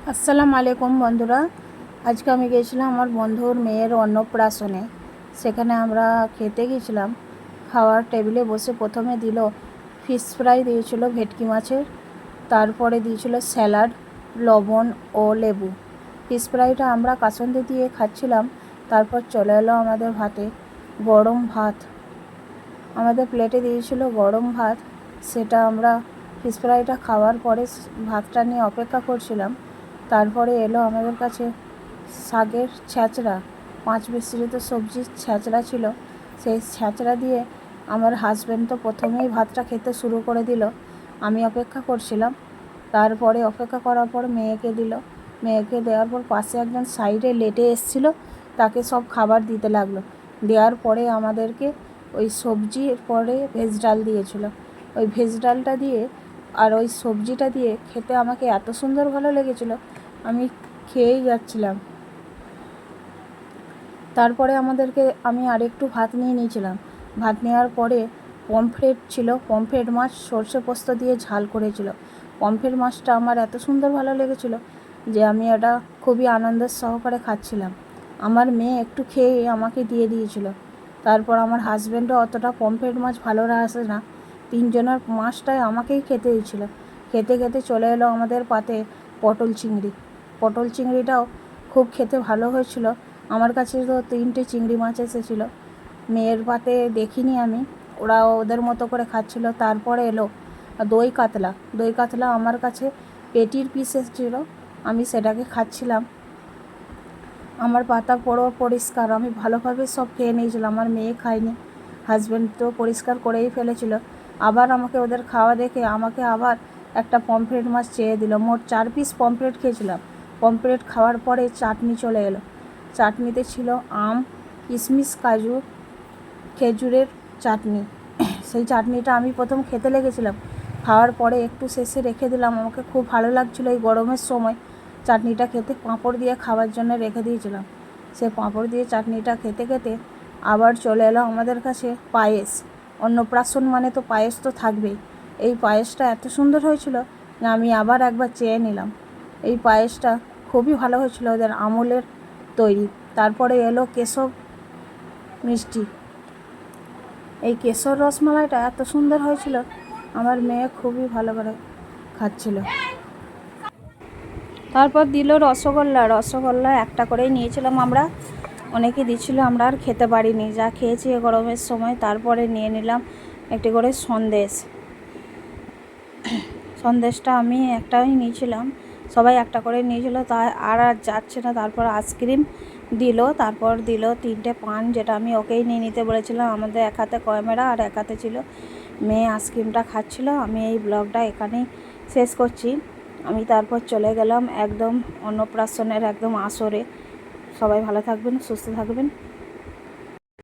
আসসালামু আলাইকুম বন্ধুরা। আজকে আমি গিয়েছিলাম আমার বন্ধুর মেয়ের অন্নপ্রাশনে। সেখানে আমরা খেতে গিয়েছিলাম। খাওয়ার টেবিলে বসে প্রথমে দিল ফিশ ফ্রাই দিয়েছিল ভেটকি মাছের, তারপরে দিয়েছিল স্যালাড, লবণ ও লেবু। ফিশ ফ্রাইটা আমরা কাসুন্দি দিয়ে খাচ্ছিলাম। তারপর চলে এলো আমাদের ভাতে গরম ভাত। আমাদের প্লেটে দিয়েছিল গরম ভাত। সেটা আমরা ফিশ ফ্রাইটা খাওয়ার পরে ভাতটা নিয়ে অপেক্ষা করছিলাম। তারপরে এলো আমাদের কাছে শাকের ছ্যাঁচড়া, 5 মিশ্রিত সবজির ছ্যাঁচড়া ছিল। সেই ছ্যাঁচড়া দিয়ে আমার হাজব্যান্ড তো প্রথমেই ভাতটা খেতে শুরু করে দিল। আমি অপেক্ষা করছিলাম। তারপরে অপেক্ষা করার পর মেয়েকে দিল। মেয়েকে দেওয়ার পর পাশে একজন সাইডে লেটে এসেছিল, তাকে সব খাবার দিতে লাগলো। দেওয়ার পরে আমাদেরকে ওই সবজির পরে ভেজ ডাল দিয়েছিল। ওই ভেজ ডালটা দিয়ে আর ওই সবজিটা দিয়ে খেতে আমাকে এত সুন্দর ভালো লেগেছিলো, আমি খেয়েই যাচ্ছিলাম। তারপরে আমি আরেকটু ভাত নিয়ে নিয়েছিলাম। ভাত নেওয়ার পরে পমফ্রেট ছিল, পমফ্রেট মাছ সর্ষে পোস্ত দিয়ে ঝাল করেছিল। পমফ্রেট মাছটা আমার এত সুন্দর ভালো লেগেছিলো যে আমি এটা খুবই আনন্দের সহকারে খাচ্ছিলাম। আমার মেয়ে একটু খেয়ে আমাকে দিয়ে দিয়েছিল। তারপর আমার হাজব্যান্ডও অতটা পমফ্রেট মাছ ভালো আসে না, 3 জনের মাছটাই আমাকেই খেতে দিয়েছিল। খেতে খেতে চলে এলো আমাদের পাতে পটল চিংড়ি। পটল চিংড়িটাও খুব খেতে ভালো হয়েছিল। আমার কাছে তো 3টে চিংড়ি মাছ এসেছিলো। মেয়ের পাতে দেখিনি আমি, ওরা ওদের মতো করে খাচ্ছিল। তারপরে এলো দই কাতলা। দই কাতলা আমার কাছে পেটির পিস এসেছিল, আমি সেটাকে খাচ্ছিলাম। আমার পাতা পুরো পরিষ্কার, আমি ভালোভাবে সব খেয়ে নিয়েছিলাম। আমার মেয়ে খায়নি, হাজব্যান্ড তো পরিষ্কার করেই ফেলেছিল। আবার আমাকে ওদের খাওয়া দেখে আমাকে আবার একটা পমফ্রেট মাছ চেয়ে দিল। মোট 4 পিস পমফ্রেট খেয়েছিলাম। পমফ্রেট খাওয়ার পরে চাটনি চলে এলো। চাটনিতে ছিল আম, কিশমিশ, কাজু, খেজুরের চাটনি। সেই চাটনিটা আমি প্রথম খেতে লেগেছিলাম, খাওয়ার পরে একটু শেষে রেখে দিলাম। আমাকে খুব ভালো লাগছিলো এই গরমের সময় চাটনিটা খেতে। পাঁপড় দিয়ে খাওয়ার জন্য রেখে দিয়েছিলাম। সে পাঁপড় দিয়ে চাটনিটা খেতে খেতে আবার চলে এলো আমাদের কাছে পায়েস। অন্নপ্রাশন মানে তো পায়েস তো থাকবেই। এই পায়েসটা এত সুন্দর হয়েছিল যে আমি আবার একবার চেয়ে নিলাম। এই পায়েসটা খুবই ভালো হয়েছিল, ওদের আমুলের তৈরি। তারপরে এলো কেশর মিষ্টি। এই কেশর রসমালাইটা এত সুন্দর হয়েছিল, আমার মেয়ে খুবই ভালো করে খাচ্ছিল। তারপর দিল রসগোল্লা। রসগোল্লা একটা করেই নিয়েছিলাম আমরা, অনেকে দিচ্ছিল, আমরা আর খেতে পারিনি, যা খেয়েছি গরমের সময়। তারপরে নিয়ে নিলাম একটি করে সন্দেশ। সন্দেশটা আমি একটাই নিয়েছিলাম, সবাই একটা করে নিয়েছিল, তাই আর যাচ্ছে না। তারপর আইসক্রিম দিল, তারপর দিল 3টে পান, যেটা আমি ওকেই নিয়ে নিতে বলেছিলাম। আমাদের এক হাতে ক্যামেরা আর এক হাতে ছিল মেয়ে আইসক্রিমটা খাচ্ছিল। আমি এই ব্লগটা এখানেই শেষ করছি। আমি তারপর চলে গেলাম একদম অন্নপ্রাশনের একদম আসরে। সবাই ভালো থাকবেন, সুস্থ থাকবেন।